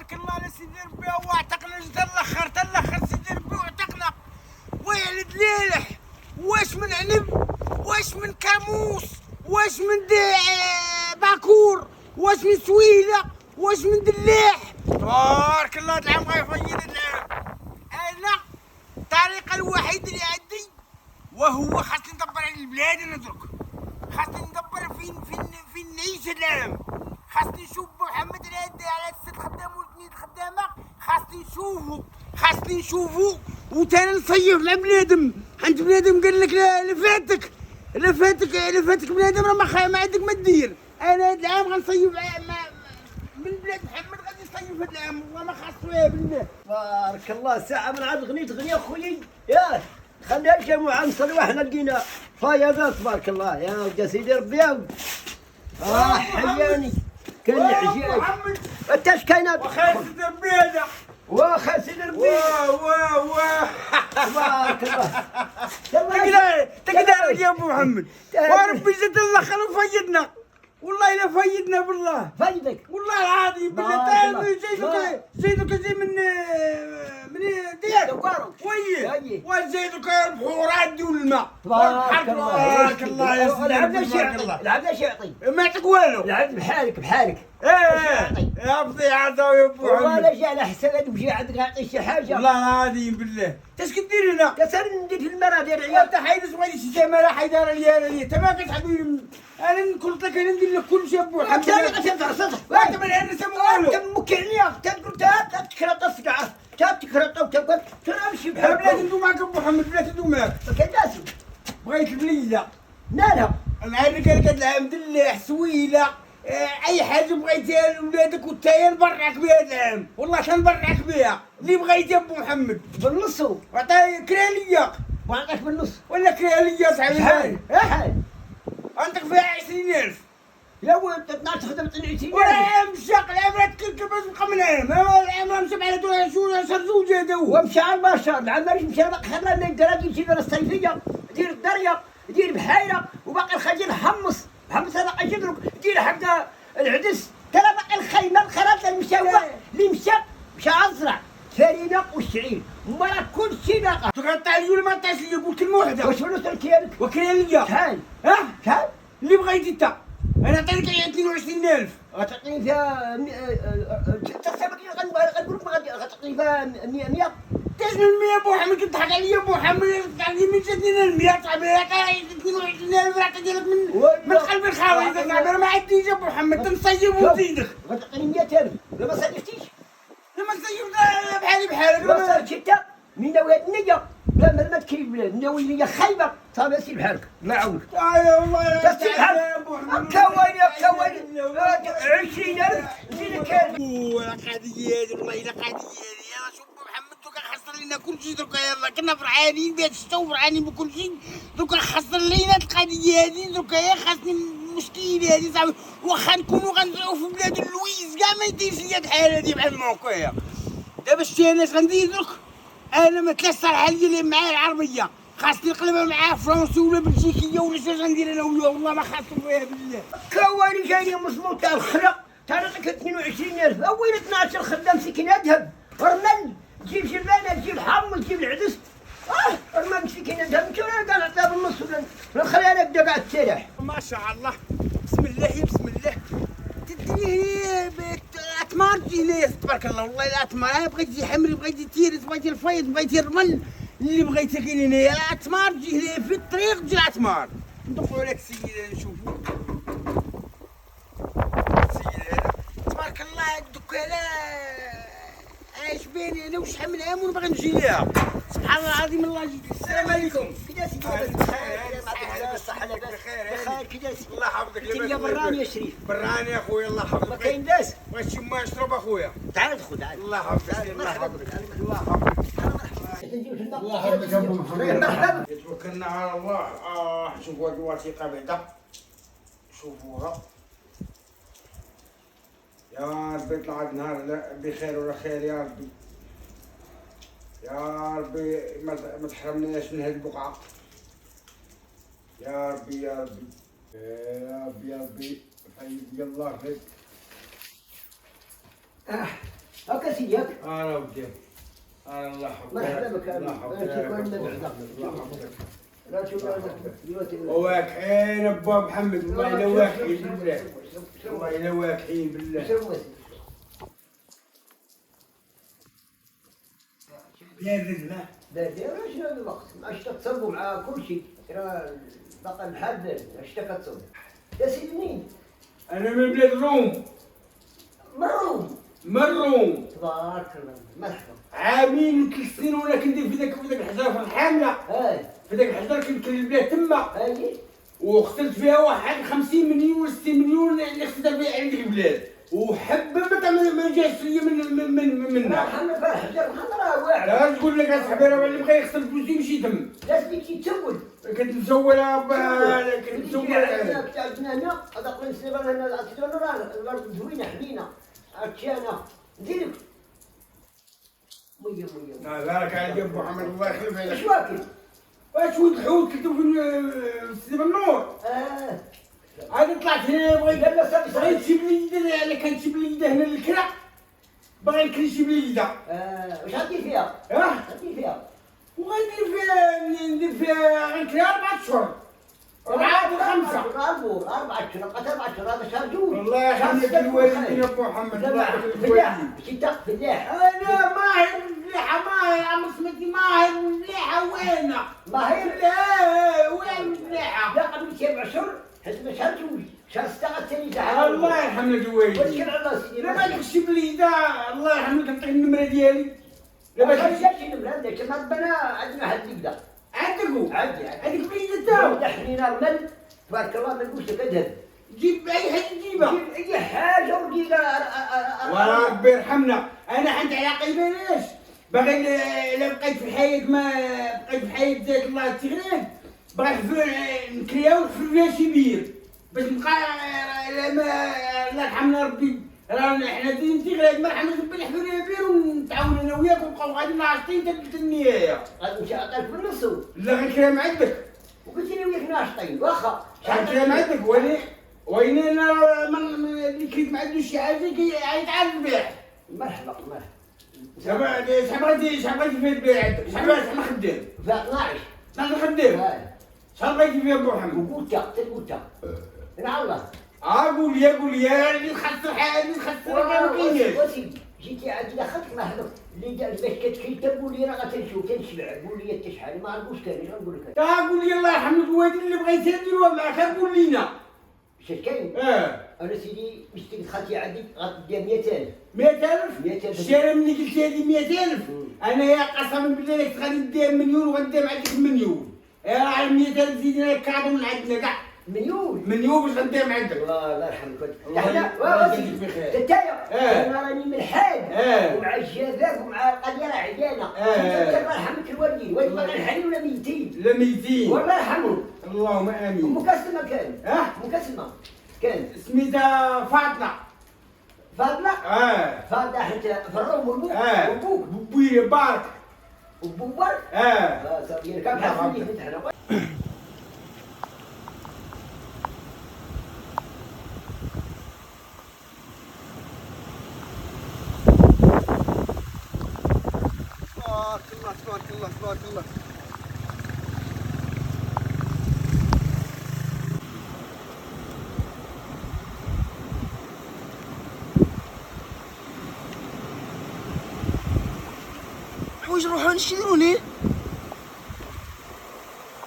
بارك الله على سيدي ربي. واعتقنا تلخر سيدي ربي واعتقنا. ويلد ليلح، واش من عنب، واش من كاموس، واش من باكور، واش من سويله، واش من دلاح. تبارك الله هاد العام غيفيض هاد العام. انا الطريقه الوحيده اللي عندي وهو خاصني ندبر على البلاد. انا درك خاصني ندبر فين نعيش هاد العام. خاصني نشوف محمد على الست خدام والاثنين خدامه. خاصني نشوفو وتانا نصيف مع بنادم. حنت بنادم قال لك لا فاتك بنادم راه ما عندك ما دير. انا هاد العام غنصيف من بلاد محمد. غادي نصيف هاد العام والله ما خاصو بالله. بارك الله. ساعة من عاد غنيت اخويا. ياه خليها الجماعة نصلي وحنا لقينا فياضات. تبارك الله يا ولد سيدي ربي يا ولد. حياني كان عجيب. انت اش كاينه؟ وخا سيدي ربي هذا. واخا سيدي ربي. واه تبارك الله. تقدر يا ابو محمد. وربي زاد الله خلو فيدنا. والله الا فيدنا بالله. فيدك والله العظيم بالله. زيدك زي من ديك وي وزيدك البحورات دي والماء. تبارك الله يا سيدي. العبد شي يعطي ما يعطيك والو. العبد بحالك. يا فضيعة يا ابو محمد. والله جا على حساب وجي عندك يعطي شي حاجه. والله العظيم بالله. اش كدير هنا؟ كسر ندير في المرا ديال العيال. انت حيدس بغيتي شي جماله حيدار لي انت ما كتحبي. انا قلت لك انا ندير لك كل شيء ابو محمد. انت غتعصب وانت ما نهرس والو. انت مكرني تقول تكرط السقعه تكرط وتقول تمشي بحال بلاتي ندوم معاك ابو محمد. بلاتي ندوم معاك. كداسي بغيت البليله. لا نعرفك انا كهاد العام دلاح سويله. اي حاجه بغيتيها لولادك وتايا نبرعك بها هاد العام. والله كنبرعك بها اللي بغيتي ابو محمد. بالنص عطاي كراليه. ما عطاك بالنص ولا كراليه صاحبي. شحال عندك فيها 20,000. يا ولد 12 خدمت 20 ولا مشاق العام راه تكلك باش بقى من العام. العام راه مشى على شهر زوج هذا هو. ومشى على البشر العام ماشي مشى باقي خلى لنا الدراري يمشي دار الصيفيه دير الدريه دير بحيره وباقي الخجل حمص هذا اجدرك دير حق العدس ترى باقي الخيمه الخراط المشاوه اللي مشى ازرع فرينه والشعير مرة كل شيء باقي. تقطع لي ولا ما تعطيش لي؟ قلت كلمه واحده. واش فلوس ديالك؟ وكراليه شحال؟ شحال اللي بغيتي انت؟ انا نعطيك 22,000. غتعطيني فيها غنقول لك غتعطيني فيها 100. كاش من 100 ابو محمد؟ كتضحك عليا ابو محمد. عندي من جاتني 100 صاحبي. 22,000 راه ديالك من قلب الخاوي صاحبي. ما عنديش ابو محمد. تنصيب وزيدك. غتعطيني 100,000 لا ما صيفتيش. لما نصيب بحالك. ما صيفتش انت من ناوية النية. لا ما تكيف بلاد ناوي النية خايبة صافي سير بحالك الله يعاونك. يا والله يا ابو محمد. كواني 20,000 زيد كان. قضية والله الا قضية. يلا شوف ابو محمد دوكا خسر لينا كل شيء. دوكا يلا كنا فرحانين بهاد الشتا وفرحانين بكل شيء. دوكا خسر لينا القضية هادي. دوكا يا خاصني المشكلة هادي صاحبي. واخا نكونوا غنرجعوا في بلاد اللويز كاع ما يديرش ليا الحال هادي بحال معكويا. دابا شتي انا اش غندير درك؟ انا ما تلاش صالحه ليا اللي معايا العربيه. خاصني نقلبها معاه فرنسي ولا بلجيكيه ولا شنو غندير انا وياه. والله ما خاصو بها بالله. كواني جايه مظبوطه الخرق تعطيك 22,000 وين 12 خدام سكينه ذهب رمل تجيب جبانه تجيب حم تجيب العدس. رمل سكينه ذهب انت ولا قاعد نعطيها بالنص ولا نخليها انا بدا قاعد تسرح. ما شاء الله. بسم الله بسم الله. تديني اتمار تجي هنايا تبارك الله. والله الاتمار بغيتي حمل بغيتي تيرس بغيتي الفيض بغيتي الرمل اللي بغيتي كاين هنايا. الاتمار تجي هنايا في الطريق تجي الاتمار. ندخلوا لك السيد هذا نشوفوا. السيد هذا تبارك الله هاد الدكانه عايش بيني انا وشحال من عام وانا باغي نجي ليها. سبحان الله العظيم. الله يجزيك. السلام عليكم. كي سيدي بخير الصحه لاباس بخير كي داير؟ الله يحفظك. انت براني يا شريف. براني يا خويا الله يحفظك. ما كاين داس. بغيت شي ما نشرب اخويا. تعال خذ تعال. الله يحفظك. الله يحفظك. الله يحفظك. الله يحفظك ابو محمد. مرحبا. توكلنا على الله. شوفوا هذه الوثيقه بعدا. شوفوها. يا ربي يطلع النهار بخير ولا خير يا ربي. يا ربي ما تحرمناش من هذه البقعه. يا ربي يا ربي يا ربي يا ربي. طيب يلا فيك. هاكا سيدي هاك. انا ودي الله يحفظك. مرحبا بك. الله يحفظك. لا تشوف واك حين ابو محمد والله الا واكحين بالله. والله الا واكحين بالله. لا داير شنو هذا الوقت؟ اش تتصبوا مع كل شيء، راه باقي محدد اش تكتصب. يا سيدي منين؟ انا من بلاد الروم. من الروم. تبارك الله، مرحبا. عامين 3 سنين وانا كندير في ذاك الحجره في الحامله. في ذاك الحجره كنت البلاد تما. وخسرت فيها واحد 50 مليون ولا 60 مليون اللي خسرت فيها عندك البلاد. وحببت ما جاش ليا منها. حنا في الحجر الخضراء واعر. لا تقول لك اصاحبي راه اللي بغى يخسر فلوسي يمشي تم. لازم تسول. كنت مسوله كنت مسوله. كنت عندنا هنا هذا قبل سنه هنا الارض زوينه حنينه. عطشانه نديرك. مية. بارك عليك يا ابو محمد الله يخلف عليك. اش واكل؟ واش ولد الحوت كنتو في السينما النور. عاد طلعت هنا بغيت شي بليده انا كانت شي بليده هنا للكرا. باغي نكري شي بليده. واش غدير فيها؟ غدير فيها؟ ندير فيها غنكري 4 اشهر. 4 ولا 5. 4 اشهر، بقات 4 اشهر هذا شهر جوج. الله يحفظك الوالدين يا ابو محمد. الله يحفظك الوالدين. فلاح. انا ما هي مليحه ما هي عم سميتي ما هي مليحه وينه؟ ما هي لا وين مليحه؟ لا قبل 7 اشهر حسب شهر جوج، شهر 6 غتسالي تاع الله يرحم لك الوالدين. وشكل على سيدي. لا بالك شي بليده الله يرحم لك نعطيك النمره ديالي. لا ما جاتش النمره عندك كما ربنا عندنا واحد الكدا. عندك بليده تاو. حنينه المل تبارك الله ما نقولش لك اذهب. جيب اي حاجه تجيبها. جيب اي حاجه وديرها. وربي يرحمنا انا عندي علاقه بالاش باغي الا بقيت في الحياه ما بقيت في الحياه جزاك الله التغريد باغي نكرياو نحفر فيها شي بير باش نبقى الله يرحمنا ربي رانا حنا دايرين تغريد ما رحمنا ربي نحفر فيها بير ونتعاون انا وياك ونبقاو غادي ناشطين حتى النهايه. غنمشي عطاك بالنص. لا غنكريم عندك. وقلت لي وياك ناشطين واخا. غنكريم عندك وين انا اللي كريت ما عندوش شي حاجه يتعرف بها. مرحبا. شحال بغيتي في البيع عندك؟ شحال خدام؟ في 12. 12 خدام؟ شحال بغيتي فيها ابو محمد؟ وقلت مع الله. قول لي اللي خسر اللي خسر ما كاينش. وسيدي جيتي عندي دخلت نهضر اللي باش كتكري تقول لي راه غتنشوف تنشبع قول لي انت شحال ما نقولش كاين اش غنقول لك. قول لي الله يرحم الوالدين اللي بغيتي نديروها معاك قول لينا. اش كاين؟ انا سيدي مشتي خالتي عندي غتديها 100000. 100000 الشارع مني قلت هذه 100000 انا يا قسما بالله كنت غادي نديها مليون وغنديها معاك مليون. راه 100000 زيدنا كادو من عندنا كاع. مليون باش غندير مع عندك. الله يرحمك. الله يجزيك بخير. انتيا انا راني من الحاج ومع الجذاب ومع القضيه راه عيانه. الله يرحمك الوالدين واش باغي نحيي ولا ميتين؟ لا ميتين. والله يرحمهم. اللهم امين. مكسمه كان. مكسمه كان. سميتها فاطمه. فاطمه حتى في الروم وبوك. بويا بارك. وبوبر. صافي كان بحال اللي فتحنا. تبارك الله. واش نروحو نشدو ليه؟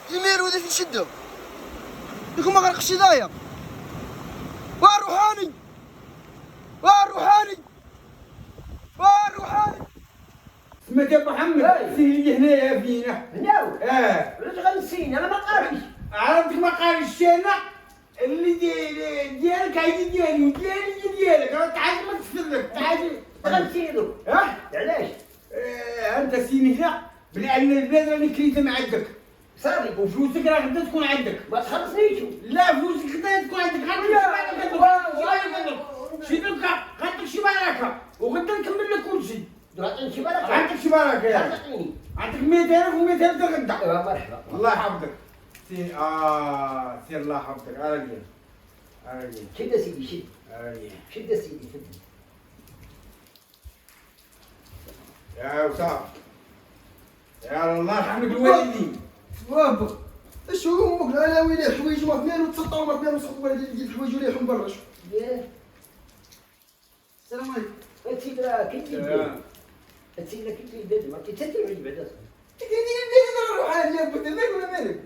المير ودا في نشدو لكم ما غرقش دايا. وروحاني سميت ابو محمد سيدي هنايا فينا. علاش غنسيني انا ما قاريش. عرفتك ما قاريش انا اللي ديالك عيدي ديالي وديالي ديالك تعال ما تفسرك تعال غنسينو. علاش؟ انت سيني هنا بلان البلاد راني كريتها مع عندك صافي وفلوسك راه غدا تكون عندك. ما تخلصنيش. لا فلوسك غدا تكون عندك غير شي بركه غنعطيك شي بركه وغدا نكمل لك كلشي. تعطيني شي بركه. غنعطيك شي بركه تعطيني. عطيك 100000 و100000 غدا. مرحبا. الله يحفظك. سير سير الله يحفظك. راجل شد سيدي شد. راجل شد سيدي شد. يا وصاف يا الله يرحم الوالدين. بابا اش هو امك انا ويلي حوايج ما كانوا تسطوا ما كانوا صحوا ولا يجيب حوايج ولا يحم برا. السلام عليكم. انت لا كنت انت لا كنت ما كنت تدري بعدا كيدير بيدي نروح على بوتي ولا مالك